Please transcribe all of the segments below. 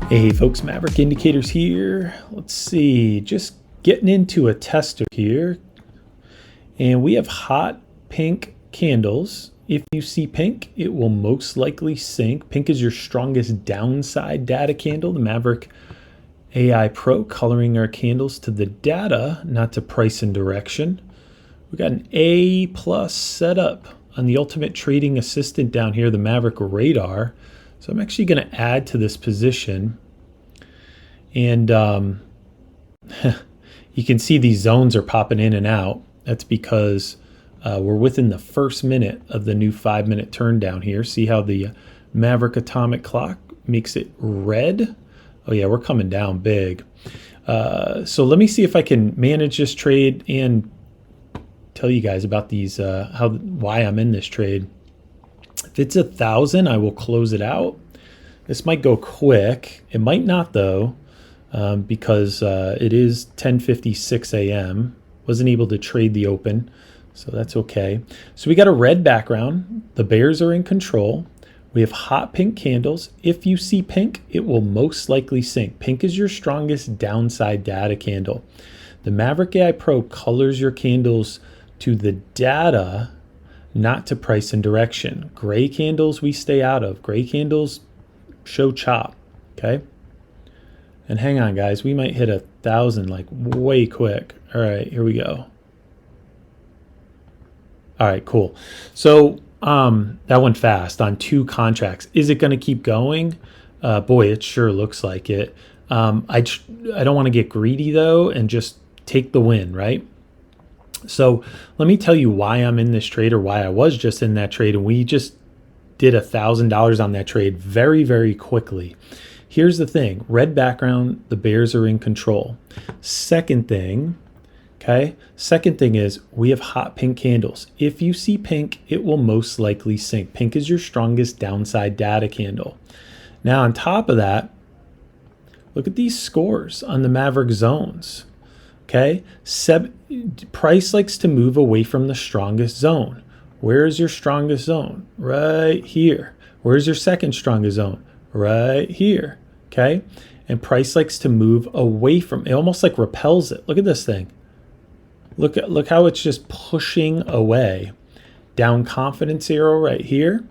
Hey folks, Maverick Indicators here. Let's see, just getting into a tester here. And we have hot pink candles. If you see pink, it will most likely sink. Pink is your strongest downside data candle. The Maverick AI Pro coloring our candles to the data, not to price and direction. We got an A+ setup on the Ultimate Trading Assistant down here, the Maverick Radar. So I'm actually going to add to this position. And you can see these zones are popping in and out. That's because we're within the first minute of the new 5-minute turn down here. See how the Maverick atomic clock makes it red? Oh yeah, we're coming down big. So let me see if I can manage this trade and tell you guys about these, why I'm in this trade. If it's 1,000, I will close it out. This might go quick. It might not though, because it is 10:56 a.m. Wasn't able to trade the open, so that's okay. So we got a red background. The bears are in control. We have hot pink candles. If you see pink, it will most likely sink. Pink is your strongest downside data candle. The Maverick AI Pro colors your candles to the data, not to price and direction. Gray candles we stay out of. Gray candles show chop, okay? And hang on guys, we might hit 1,000 like way quick. All right, here we go. All right, cool. So that went fast on 2 contracts. Is it gonna keep going? Boy, it sure looks like it. I don't wanna get greedy though and just take the win, right? So let me tell you why I'm in this trade, or why I was just in that trade, and we just did $1,000 on that trade very, very quickly. Here's the thing, red background, the bears are in control. Second thing is we have hot pink candles. If you see pink, it will most likely sink. Pink is your strongest downside data candle. Now on top of that, look at these scores on the Maverick zones. Okay, price likes to move away from the strongest zone. Where is your strongest zone? Right here. Where's your second strongest zone? Right here. Okay, and price likes to move away from it, almost like repels it. Look at this thing. Look how it's just pushing away. Down confidence arrow right here.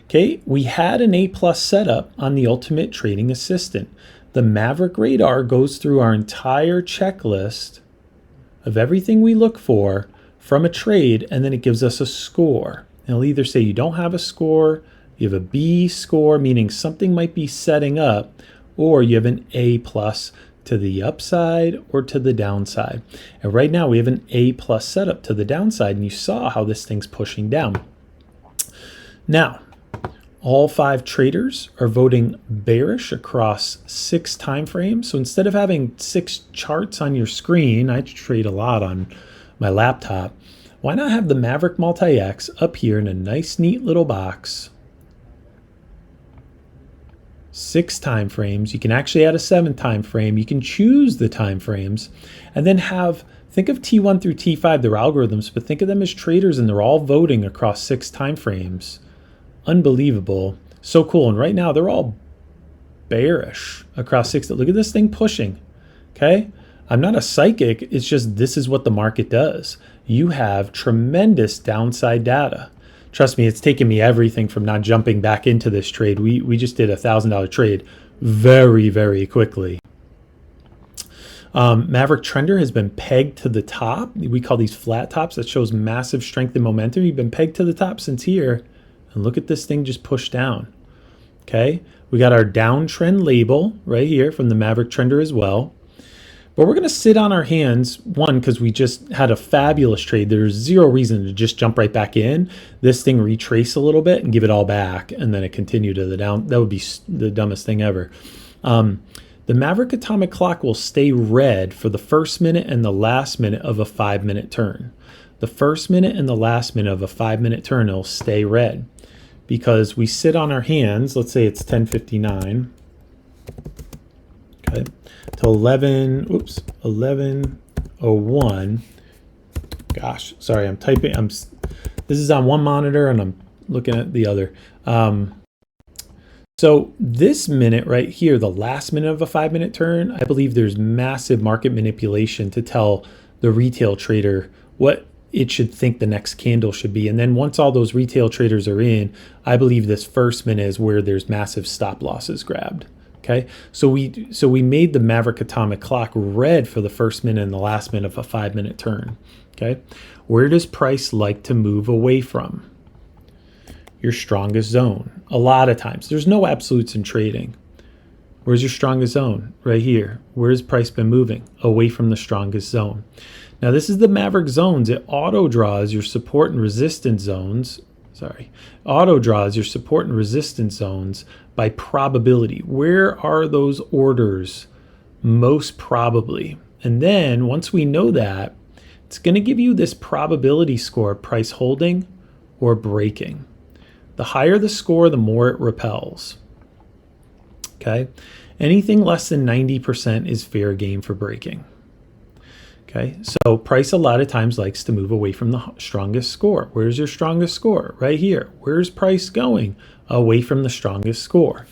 Okay, we had an A+ setup on the Ultimate Trading Assistant. The Maverick Radar goes through our entire checklist of everything we look for from a trade, and then it gives us a score. It'll either say you don't have a score, you have a B score, meaning something might be setting up, or you have an A+ to the upside or to the downside. And right now we have an A+ setup to the downside, and you saw how this thing's pushing down. Now, all 5 traders are voting bearish across 6 time frames. So instead of having 6 charts on your screen, I trade a lot on my laptop. Why not have the Maverick Multi-X up here in a nice, neat little box? 6 time frames. You can actually add a 7th time frame. You can choose the time frames, and then think of T1 through T5, they're algorithms, but think of them as traders, and they're all voting across 6 time frames. Unbelievable. So cool. And right now they're all bearish across 6. Look at this thing pushing. Okay, I'm not a psychic, it's just this is what the market does. You have tremendous downside data. Trust me, it's taken me everything from not jumping back into this trade. We just did $1,000 trade very, very quickly. Maverick Trender has been pegged to the top. We call these flat tops. That shows massive strength and momentum. You've been pegged to the top since here. And look at this thing just push down. Okay, we got our downtrend label right here from the Maverick Trender as well. But we're going to sit on our hands, one, because we just had a fabulous trade. There's zero reason to just jump right back in. This thing retrace a little bit and give it all back, and then it continue to the down. That would be the dumbest thing ever. The Maverick atomic clock will stay red for the first minute and the last minute of a 5-minute turn. The first minute and the last minute of a 5-minute turn, it'll stay red. Because we sit on our hands, let's say it's 10:59, okay, to 11:01. Gosh, sorry, I'm typing. This is on one monitor and I'm looking at the other. So this minute right here, the last minute of a 5-minute turn, I believe there's massive market manipulation to tell the retail trader what it should think the next candle should be. And then once all those retail traders are in, I believe this first minute is where there's massive stop losses grabbed. Okay, so we made the Maverick atomic clock red for the first minute and the last minute of a 5-minute turn. Okay, where does price like to move away from? Your strongest zone. A lot of times, there's no absolutes in trading. Where's your strongest zone? Right here. Where's price been moving? Away from the strongest zone. Now this is the Maverick zones. It auto draws your support and resistance zones. Auto draws your support and resistance zones by probability. Where are those orders most probably? And then once we know that, it's going to give you this probability score, price holding or breaking. The higher the score, the more it repels. Okay, anything less than 90% is fair game for breaking. Okay, so price a lot of times likes to move away from the strongest score. Where's your strongest score? Right here. Where's price going? Away from the strongest score.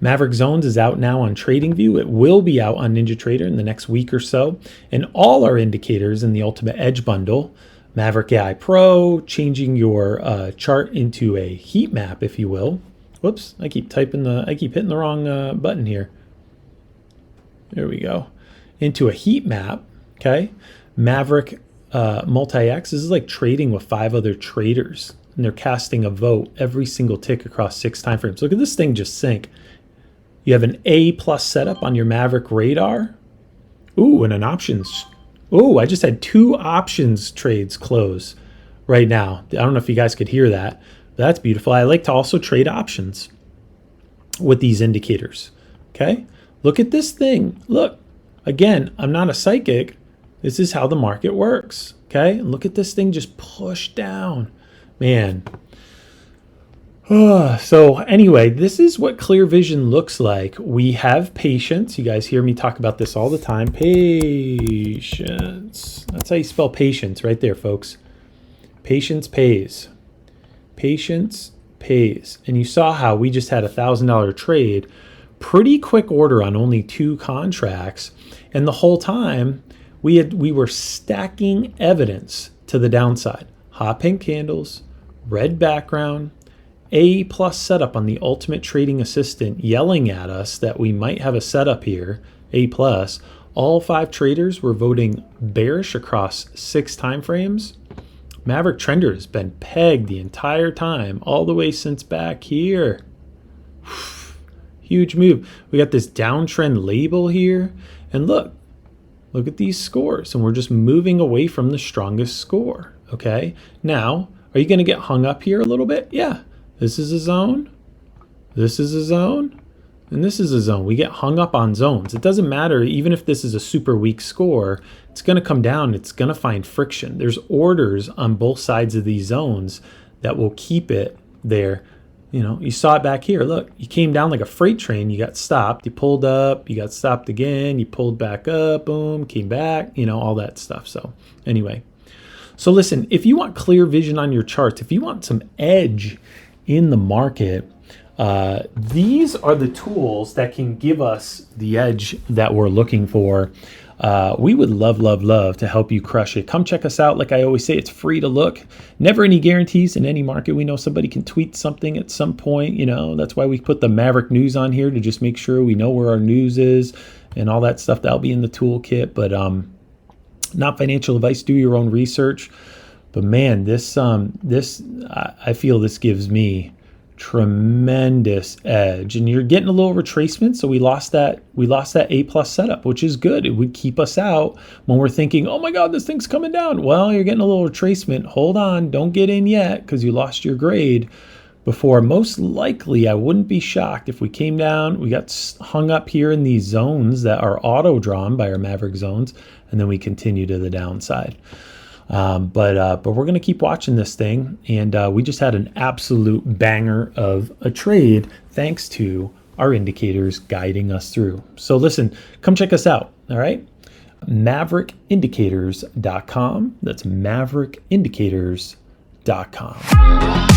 Maverick Zones is out now on TradingView. It will be out on NinjaTrader in the next week or so. And all our indicators in the Ultimate Edge bundle, Maverick AI Pro, changing your chart into a heat map, if you will. Whoops, I keep hitting the wrong button here. There we go. Into a heat map. Okay, Maverick Multi-X. This is like trading with 5 other traders, and they're casting a vote every single tick across 6 time frames. Look at this thing just sink. You have an A+ setup on your Maverick radar. Ooh, and an options. Ooh, I just had 2 options trades close right now. I don't know if you guys could hear that. That's beautiful. I like to also trade options with these indicators. Okay, look at this thing. Look, again, I'm not a psychic. This is how the market works, okay? And look at this thing just push down. Man. So anyway, this is what clear vision looks like. We have patience. You guys hear me talk about this all the time. Patience. That's how you spell patience right there, folks. Patience pays. Patience pays. And you saw how we just had a $1,000 trade. Pretty quick order on only 2 contracts. And the whole time, we were stacking evidence to the downside. Hot pink candles, red background, A+ setup on the Ultimate Trading Assistant yelling at us that we might have a setup here, A+. All 5 traders were voting bearish across 6 time frames. Maverick Trender has been pegged the entire time, all the way since back here. Huge move. We got this downtrend label here. And look at these scores. And we're just moving away from the strongest score. Okay. Now, are you going to get hung up here a little bit? Yeah. This is a zone. This is a zone. And this is a zone. We get hung up on zones. It doesn't matter. Even if this is a super weak score, it's going to come down. It's going to find friction. There's orders on both sides of these zones that will keep it there. You know, you saw it back here. Look, you came down like a freight train. You got stopped. You pulled up. You got stopped again. You pulled back up. Boom, came back. You know, all that stuff. So anyway, so listen, if you want clear vision on your charts, if you want some edge in the market, these are the tools that can give us the edge that we're looking for. We would love to help you crush it. Come check us out. Like I always say, it's free to look. Never any guarantees in any market. We know somebody can tweet something at some point. You know, that's why we put the Maverick news on here to just make sure we know where our news is and all that stuff. That'll be in the toolkit. But not financial advice. Do your own research. But man, I feel this gives me tremendous edge, and you're getting a little retracement. So we lost that A+ setup, which is good. It would keep us out when we're thinking, oh my God, this thing's coming down. Well, you're getting a little retracement. Hold on, don't get in yet because you lost your grade before. Most likely, I wouldn't be shocked if we came down, we got hung up here in these zones that are auto drawn by our Maverick zones, and then we continue to the downside. But we're going to keep watching this thing. And we just had an absolute banger of a trade thanks to our indicators guiding us through. So listen, come check us out. All right. MaverickIndicators.com. That's MaverickIndicators.com.